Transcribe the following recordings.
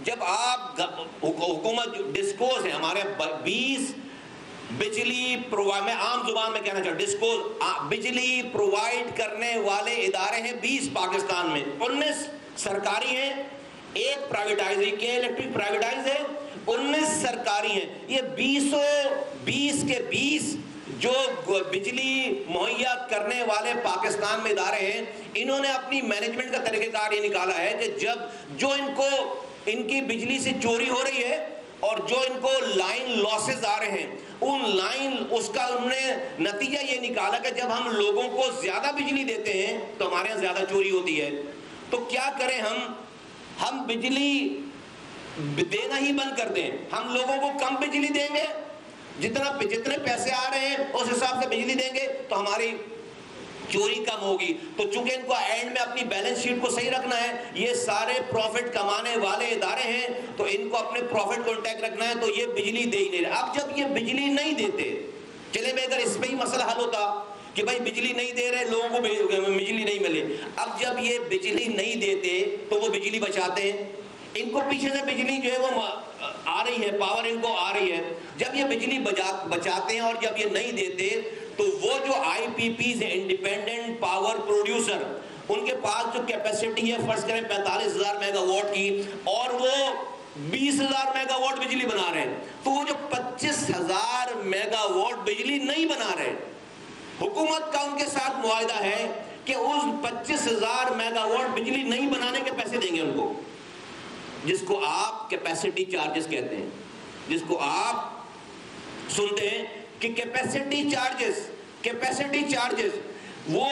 جب آپ حکومت ڈسکوز ہے ہمارے 20 بجلی میں عام زبان میں کہنا چاہتا ہوں، ڈسکوز بجلی پرووائڈ کرنے والے ادارے ہیں 20 پاکستان میں، 19 سرکاری ہیں، ایک پرائیویٹائز ہے، الیکٹرک پرائیویٹائز ہے، 19 سرکاری ہیں۔ یہ 20 کے 20 جو بجلی مہیا کرنے والے پاکستان میں ادارے ہیں، انہوں نے اپنی مینجمنٹ کا طریقہ کار یہ نکالا ہے کہ جب جو ان کی بجلی سے چوری ہو رہی ہے اور جو ان کو لائن لاسز آ رہے ہیں، اس کا انہوں نے نتیجہ یہ نکالا کہ جب ہم لوگوں کو زیادہ بجلی دیتے ہیں تو ہمارے یہاں زیادہ چوری ہوتی ہے۔ تو کیا کریں ہم بجلی دینا ہی بند کر دیں، ہم لوگوں کو کم بجلی دیں گے، جتنے پیسے آ رہے ہیں اس حساب سے بجلی دیں گے تو ہماری چوری کم ہوگی۔ تو چونکہ ان کو اینڈ میں اپنی بیلنس شیٹ کو صحیح رکھنا ہے، یہ سارے پروفٹ کمانے والے ادارے ہیں تو ان کو اپنے پروفٹ کو انٹیکٹ رکھنا ہے، تو یہ بجلی دے ہی نہیں رہے۔ اب جب یہ بجلی نہیں دیتے، چلے بھائی اگر اس پہ ہی مسئلہ حل ہوتا کہ بھائی بجلی نہیں دے رہے، لوگوں کو بجلی نہیں ملے، اب جب یہ بجلی نہیں دیتے تو وہ بجلی بچاتے ہیں، ان کو پیچھے سے بجلی جو ہے وہ آ رہی ہے، پاور ان کو آ رہی ہے، جب یہ بجلی بچاتے ہیں اور جب یہ نہیں دیتے تو وہ جو آئی پی پیز ہیں، انڈیپینڈنٹ پاور پروڈیوسر، ان کے پاس جو کیپیسٹی ہے فرض کریں 45,000 میگا واٹ کی اور وہ 20,000 میگا واٹ بجلی بنا رہے ہیں، تو وہ جو 25,000 میگا واٹ بجلی نہیں بنا رہے، حکومت کا ان کے ساتھ معاہدہ ہے کہ اس 25,000 میگا واٹ بجلی نہیں بنانے کے پیسے دیں گے ان کو، جس کو آپ کیپیسٹی چارجز کہتے ہیں، جس کو آپ سنتے ہیں کہ کیپیسٹی چارجز، وہ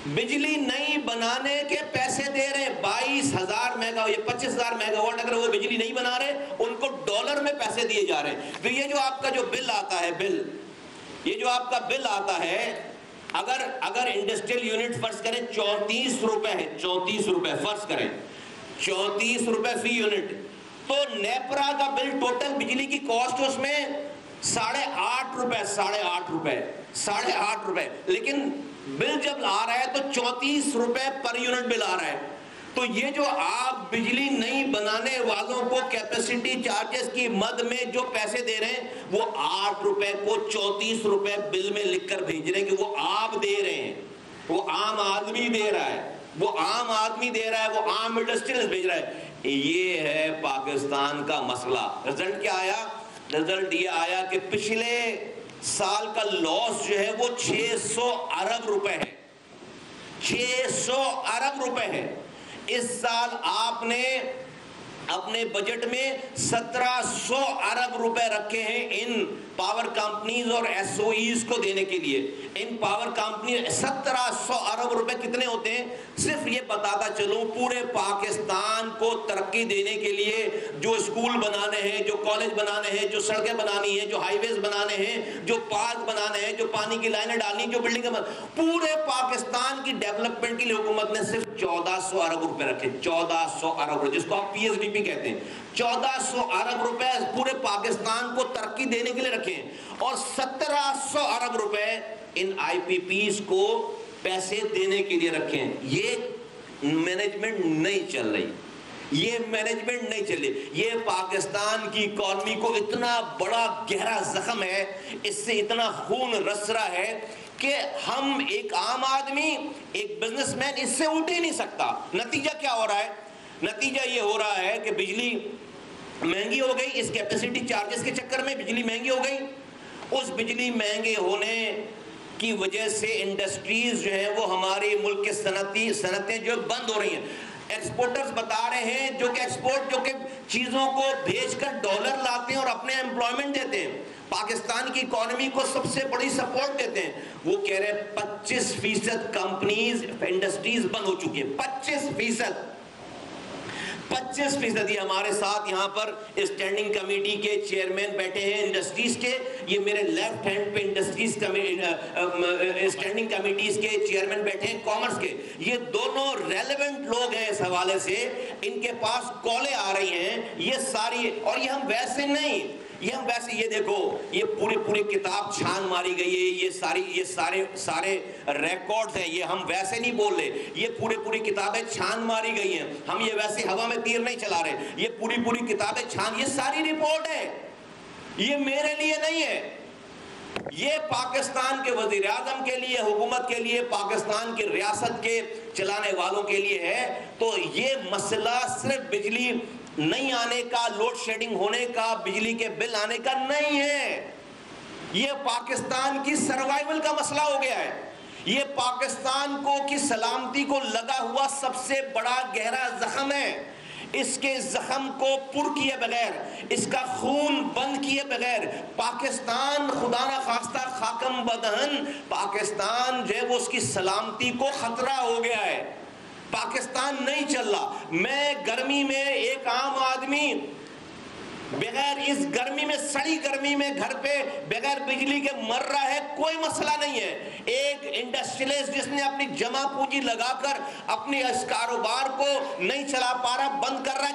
بجلی نہیں بنانے کے پیسے دے رہے ہیں 22,000 میگا، یہ 25,000 میگا واٹ اگر وہ بجلی نہیں بنا رہے ان کو ڈالر میں پیسے دیے جا رہے ہیں۔ تو یہ جو آپ کا جو بل آتا ہے، یہ جو آپ کا بل آتا ہے، اگر انڈسٹریل یونٹ فرض کریں 34 روپے ہے، 34 روپے فرض کریں 34 روپے فی یونٹ، تو نیپرا کا بل ٹوٹل بجلی کی کاسٹ اس میں 8.5 روپے، لیکن بل جب آ رہا ہے تو 34 روپے پر یونٹ بل آ رہا ہے۔ تو یہ جو آپ بجلی نہیں بنانے والوں کو کیپیسٹی چارجز کی مد میں جو پیسے دے رہے ہیں، وہ 8 روپے کو 34 روپے بل میں لکھ کر بھیج رہے ہیں کہ وہ آپ دے رہے ہیں، وہ عام آدمی دے رہا ہے، وہ عام انڈسٹریل بھیج رہا ہے۔ یہ ہے پاکستان کا مسئلہ۔ رزلٹ کیا آیا؟ رزلٹ یہ آیا کہ پچھلے سال کا لاس جو ہے وہ 600 ارب روپے ہے، 600 ارب روپے ہے۔ اس سال آپ نے اپنے بجٹ میں 1700 ارب روپے رکھے ہیں ان پاور کمپنیز اور ایس او ایز کو دینے کے لیے۔ ان پاور کمپنی 1700 ارب روپے کتنے ہوتے ہیں؟ صرف یہ بتاتا چلوں، پورے پاکستان کو ترقی دینے کے لیے جو اسکول بنانے ہیں، جو کالج بنانے ہیں، جو سڑکیں بنانی ہیں، جو ہائی ویز بنانے ہیں، جو پارک بنانے ہیں، جو پانی کی لائنیں ڈالنی، جو بلڈنگیں پورے پاکستان کی ڈیولپمنٹ کے لیے حکومت نے صرف 1400 ارب روپے رکھے، 1400 ارب روپے، جس کو آپ پی ایس ڈی پی کہتے ہیں۔ 1400 ارب روپے پورے پاکستان کو ترقی دینے کے لیے رکھے ہیں، اور 1700 ارب روپے ان آئی پی پیز کو پیسے دینے کے لیے رکھے ہیں۔ یہ مینجمنٹ نہیں چل رہی، یہ مینجمنٹ نہیں چل رہی۔ یہ پاکستان کی اکانومی کو اتنا بڑا گہرا زخم ہے، اس سے اتنا خون رس رہا ہے کہ ہم ایک عام آدمی، ایک بزنس مین اس سے اٹھ ہی نہیں سکتا۔ نتیجہ کیا ہو رہا ہے؟ نتیجہ یہ ہو رہا ہے کہ بجلی مہنگی ہو گئی، اس کیپیسٹی چارجز کے چکر میں بجلی مہنگی ہو گئی۔ اس بجلی مہنگے ہونے کی وجہ سے انڈسٹریز جو ہیں وہ ہمارے ملک کے صنعتیں جو بند ہو رہی ہیں۔ ایکسپورٹرز بتا رہے ہیں جو کہ چیزوں کو بھیج کر ڈالر لاتے ہیں اور اپنے ایمپلائمنٹ دیتے ہیں، پاکستان کی اکانومی کو سب سے بڑی سپورٹ دیتے ہیں، وہ کہہ رہے ہیں 25% کمپنیز انڈسٹریز بند ہو چکی ہیں۔ 25%۔ یہ ہمارے ساتھ یہاں پر اسٹینڈنگ کمیٹی کے چیئرمین بیٹھے ہیں انڈسٹریز کے، یہ میرے لیفٹ ہینڈ پہ انڈسٹریز اسٹینڈنگ کمیٹیز کے چیئرمین بیٹھے ہیں کامرس کے۔ یہ دونوں ریلیونٹ لوگ ہیں اس حوالے سے، ان کے پاس کالیں آ رہی ہیں یہ ساری، اور یہ ہم ویسے نہیں یہ ہم ویسے یہ دیکھو یہ پوری کتاب چھان ماری گئی ہے، یہ سارے ریکارڈز ہیں، یہ ہم ویسے نہیں بول رہے، یہ پوری کتابیں چھان ماری گئی ہیں، ہم یہ ویسے ہوا میں تیر نہیں چلا رہے، یہ پوری کتابیں چھان، یہ ساری رپورٹ ہے، یہ میرے لیے نہیں ہے، یہ پاکستان کے وزیر اعظم کے لیے، حکومت کے لیے، پاکستان کی ریاست کے چلانے والوں کے لیے ہے۔ تو یہ مسئلہ صرف بجلی نہیں آنے کا، لوڈ شیڈنگ ہونے کا، بجلی کے بل آنے کا نہیں ہے، یہ پاکستان کی سروائیول کا مسئلہ ہو گیا ہے، یہ پاکستان کی سلامتی کو لگا ہوا سب سے بڑا گہرا زخم ہے۔ اس کے زخم کو پر کیے بغیر، اس کا خون بند کیے بغیر پاکستان خدا نہ خواستہ خاکم بدہن پاکستان جو ہے وہ اس کی سلامتی کو خطرہ ہو گیا ہے، پاکستان نہیں چل رہا۔ میں گرمی میں ایک عام آدمی بغیر اس گرمی میں، سڑی گرمی میں گھر پہ بغیر بجلی کے مر رہا ہے، کوئی مسئلہ نہیں ہے۔ ایک انڈسٹریلسٹ جس نے اپنی جمع پونجی لگا کر اپنے اس کاروبار کو نہیں چلا پا رہا، بند کر رہا ہے،